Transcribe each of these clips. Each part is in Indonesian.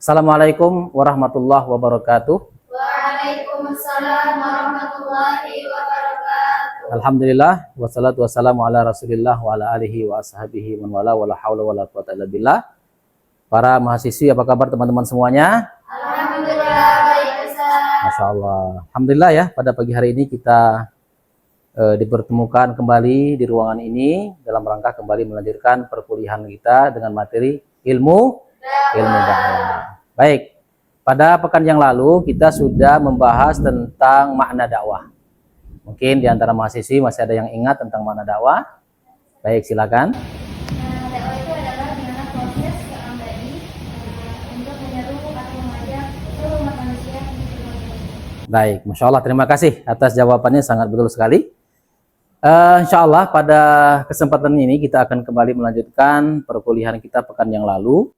Assalamualaikum warahmatullahi wabarakatuh. Waalaikumsalam warahmatullahi wabarakatuh. Alhamdulillah wassalatu wassalamu ala Rasulillah wa ala alihi wa ashabihi man wala wala haula wala quwata illa billah. Para mahasiswi, apa kabar teman-teman semuanya? Alhamdulillah baik, Ustaz. Masya Allah. Alhamdulillah ya, pada pagi hari ini kita dipertemukan kembali di ruangan ini dalam rangka kembali melanjutkan perkuliahan kita dengan materi ilmu dakwah. Baik, pada pekan yang lalu kita sudah membahas tentang makna dakwah. Mungkin di antara mahasiswi masih ada yang ingat tentang makna dakwah? Baik, silakan. Dakwah itu adalah dimana proses seorang dai untuk menyeru atau mengajak seluruh umat manusia untuk berbuat. Baik, Masya Allah, terima kasih atas jawabannya, sangat betul sekali. Insya Allah pada kesempatan ini kita akan kembali melanjutkan perkuliahan kita pekan yang lalu.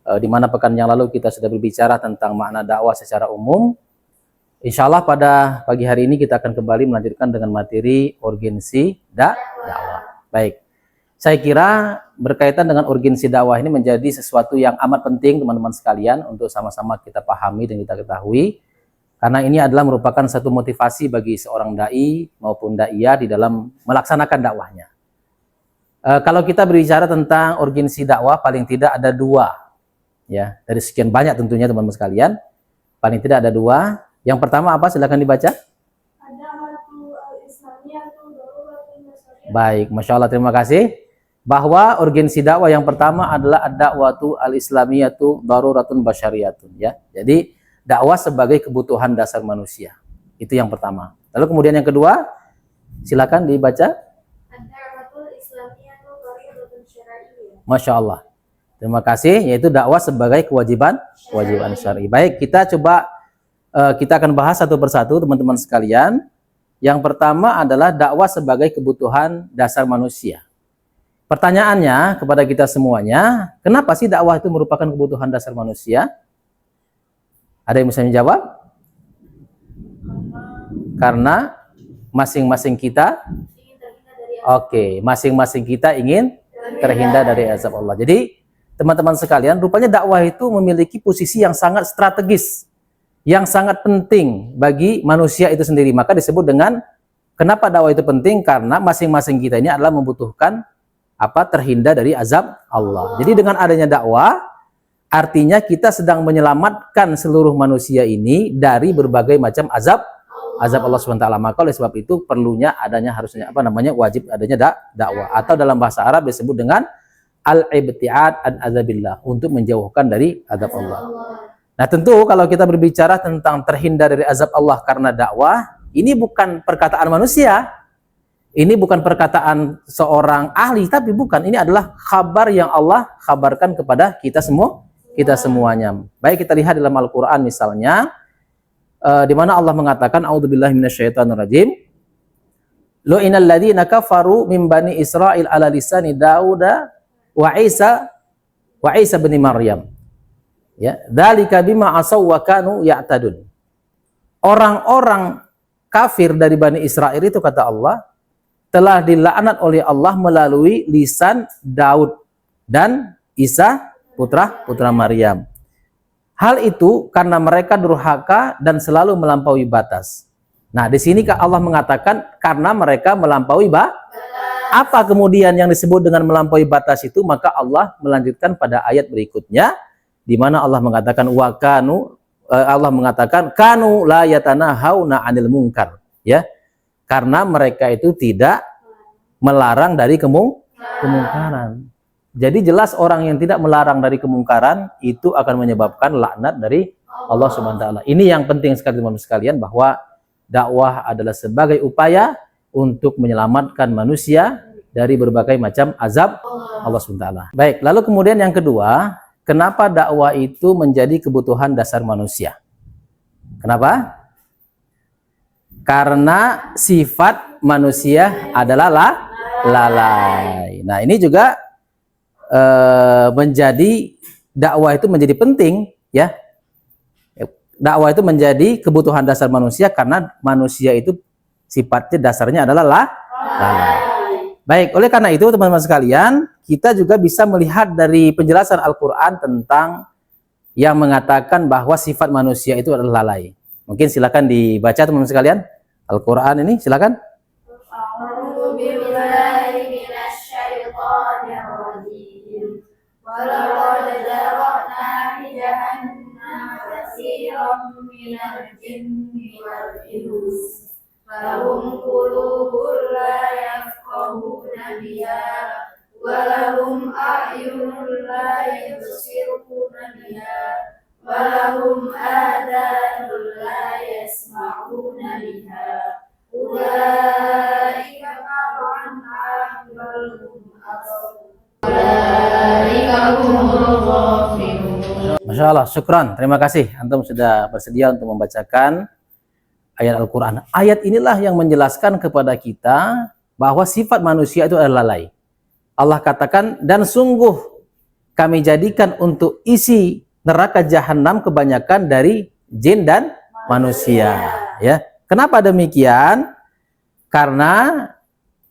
Di mana pekan yang lalu kita sudah berbicara tentang makna dakwah secara umum. Insya Allah pada pagi hari ini kita akan kembali melanjutkan dengan materi urgensi dakwah. Baik, saya kira berkaitan dengan urgensi dakwah ini menjadi sesuatu yang amat penting teman-teman sekalian untuk sama-sama kita pahami dan kita ketahui. Karena ini adalah merupakan satu motivasi bagi seorang dai maupun daiyah di dalam melaksanakan dakwahnya. Kalau kita berbicara tentang urgensi dakwah, paling tidak ada dua. Ya, dari sekian banyak tentunya teman-teman sekalian, paling tidak ada dua. Yang pertama apa? Silakan dibaca. Baik, Masya Allah, terima kasih. Bahwa urgensi dakwah yang pertama adalah ad-da'watu al-islamiyatu daruratun basyariyatun. Ya, jadi dakwah sebagai kebutuhan dasar manusia. Itu yang pertama. Lalu kemudian yang kedua, silakan dibaca. Ad-da'watul islamiyatu fardhatun syar'iyyah. Masya Allah. Terima kasih, yaitu dakwah sebagai kewajiban syar'i. Baik, kita coba kita akan bahas satu persatu teman-teman sekalian. Yang pertama adalah dakwah sebagai kebutuhan dasar manusia. Pertanyaannya kepada kita semuanya, kenapa sih dakwah itu merupakan kebutuhan dasar manusia? Ada yang bisa menjawab? Karena masing-masing kita, masing-masing kita ingin terhindar dari azab Allah. Jadi teman-teman sekalian, rupanya dakwah itu memiliki posisi yang sangat strategis, yang sangat penting bagi manusia itu sendiri. Maka disebut dengan, kenapa dakwah itu penting? Karena masing-masing kita ini adalah membutuhkan terhindar dari azab Allah. Jadi dengan adanya dakwah, artinya kita sedang menyelamatkan seluruh manusia ini dari berbagai macam azab Allah SWT. Maka oleh sebab itu perlunya adanya wajib adanya dakwah, atau dalam bahasa Arab disebut dengan al-ibtiad an azabillah, untuk menjauhkan dari azab Allah. Nah, tentu kalau kita berbicara tentang terhindar dari azab Allah karena dakwah, ini bukan perkataan manusia. Ini bukan perkataan seorang ahli, tapi bukan. Ini adalah kabar yang Allah kabarkan kepada kita semuanya. Baik, kita lihat dalam Al-Qur'an misalnya, di mana Allah mengatakan a'udzubillahi minasyaitonirrajim. Lu'inal ladzina kafaru min bani Israil ala lisani Dauda wa Isa bin Maryam. Ya, dzalika bima asaw wa kanu ya'tadun. Orang-orang kafir dari Bani Israel itu, kata Allah, telah dilaknat oleh Allah melalui lisan Daud dan Isa putra Maryam. Hal itu karena mereka durhaka dan selalu melampaui batas. Nah, di sini Allah mengatakan karena mereka melampaui batas. Apa kemudian yang disebut dengan melampaui batas itu? Maka Allah melanjutkan pada ayat berikutnya, di mana Allah mengatakan kanu la yatanahawna 'anil munkar, ya. Karena mereka itu tidak melarang dari kemungkaran. Jadi jelas orang yang tidak melarang dari kemungkaran itu akan menyebabkan laknat dari Allah Subhanahu wa taala. Ini yang penting sekali teman-teman sekalian, bahwa dakwah adalah sebagai upaya untuk menyelamatkan manusia dari berbagai macam azab Allah SWT. Baik, lalu kemudian yang kedua, kenapa dakwah itu menjadi kebutuhan dasar manusia? Kenapa? Karena sifat manusia adalah lalai. Nah, ini juga menjadi dakwah itu menjadi penting, ya. Dakwah itu menjadi kebutuhan dasar manusia karena manusia itu sifatnya dasarnya adalah lalai. Baik, oleh karena itu teman-teman sekalian, kita juga bisa melihat dari penjelasan Al-Quran tentang yang mengatakan bahwa sifat manusia itu adalah lalai. Mungkin silakan dibaca teman-teman sekalian Al-Quran ini, silakan. A'udzu billahi minasyaitonir rajim. Walaqad zara'na li jahannama katsiran minal jinni wal ins. Lahum qulubun la yafqahuna biha wa lahum a'yunun la yubsiruna biha wa lahum adhanun la yasma'una biha. Ulaika kal-an'am bal hum adall. Ulaika humul ghafilun. Masya Allah, syukran, terima kasih antum sudah bersedia untuk membacakan ayat Al-Quran. Ayat inilah yang menjelaskan kepada kita bahwa sifat manusia itu adalah lalai. Allah katakan, dan sungguh kami jadikan untuk isi neraka jahanam kebanyakan dari jin dan manusia. Ya, kenapa demikian? Karena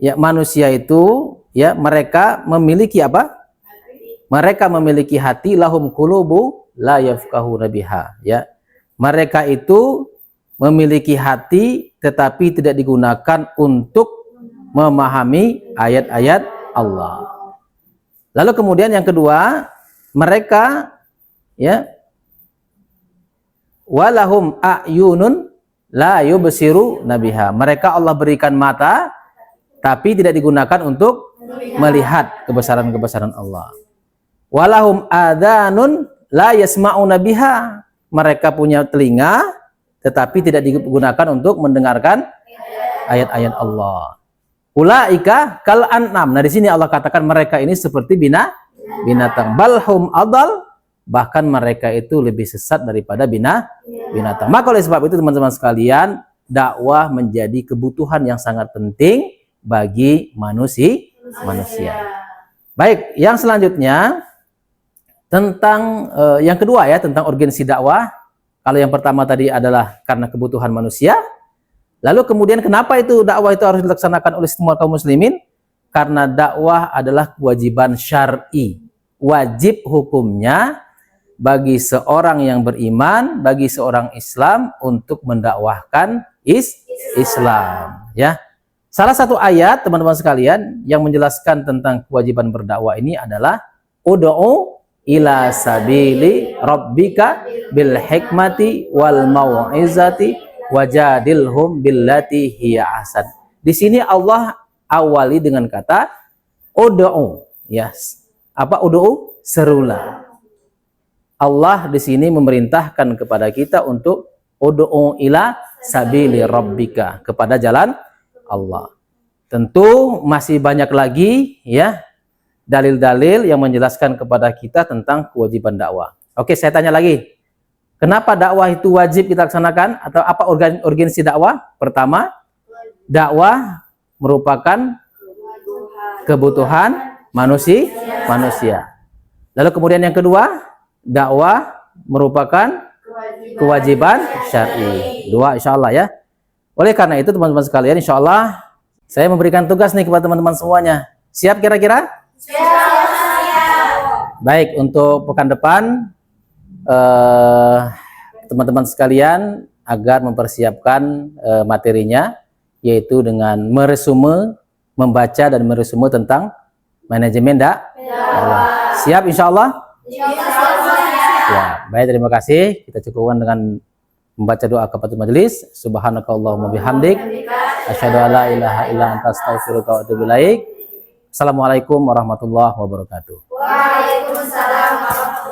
ya manusia itu ya mereka memiliki apa? Mereka memiliki hati, lahum qulubu la yafqahuna biha. Ya, mereka itu memiliki hati tetapi tidak digunakan untuk memahami ayat-ayat Allah. Lalu kemudian yang kedua, mereka ya walahum a'yunun la yubsiru nabiha. Mereka Allah berikan mata tapi tidak digunakan untuk melihat kebesaran-kebesaran Allah. Walahum adhanun la yasma'una biha. Mereka punya telinga tetapi tidak digunakan untuk mendengarkan ayat-ayat Allah. Ulaika kal an'am. Nah, di sini Allah katakan mereka ini seperti binatang. Balhum adal, bahkan mereka itu lebih sesat daripada binatang. Maka oleh sebab itu teman-teman sekalian, dakwah menjadi kebutuhan yang sangat penting bagi manusia. Baik, yang selanjutnya tentang yang kedua ya, tentang urgensi dakwah. Kalau yang pertama tadi adalah karena kebutuhan manusia. Lalu kemudian kenapa itu dakwah itu harus dilaksanakan oleh semua kaum muslimin? Karena dakwah adalah kewajiban syar'i. Wajib hukumnya bagi seorang yang beriman, bagi seorang Islam untuk mendakwahkan Islam. Ya. Salah satu ayat teman-teman sekalian yang menjelaskan tentang kewajiban berdakwah ini adalah ud'u ila sabili rabbika bil hikmati wal mau'izati wajadilhum billati hiya ahsan. Di sini Allah awali dengan kata ud'u. Yes. Apa ud'u? Serulah. Allah di sini memerintahkan kepada kita untuk ud'u ila sabili rabbika, kepada jalan Allah. Tentu masih banyak lagi ya dalil-dalil yang menjelaskan kepada kita tentang kewajiban dakwah. Oke, saya tanya lagi. Kenapa dakwah itu wajib kita laksanakan? Atau apa urgensi dakwah? Pertama, dakwah merupakan kebutuhan manusia. Lalu kemudian yang kedua, dakwah merupakan kewajiban syar'i. Dua insya Allah ya. Oleh karena itu teman-teman sekalian, insya Allah saya memberikan tugas nih kepada teman-teman semuanya. Siap kira-kira? Siap. Baik, untuk pekan depan teman-teman sekalian agar mempersiapkan materinya, yaitu dengan meresume, membaca dan meresume tentang manajemen dakwah. Siap insya Allah? Ya, baik, terima kasih. Kita cukupkan dengan membaca doa kafaratul majelis. Subhanakallahumma bihamdik, asyhadu an la ilaha illa anta astaghfiruka wa atubu ilaik. Assalamualaikum warahmatullahi wabarakatuh. Waalaikumsalam warahmatullahi wabarakatuh.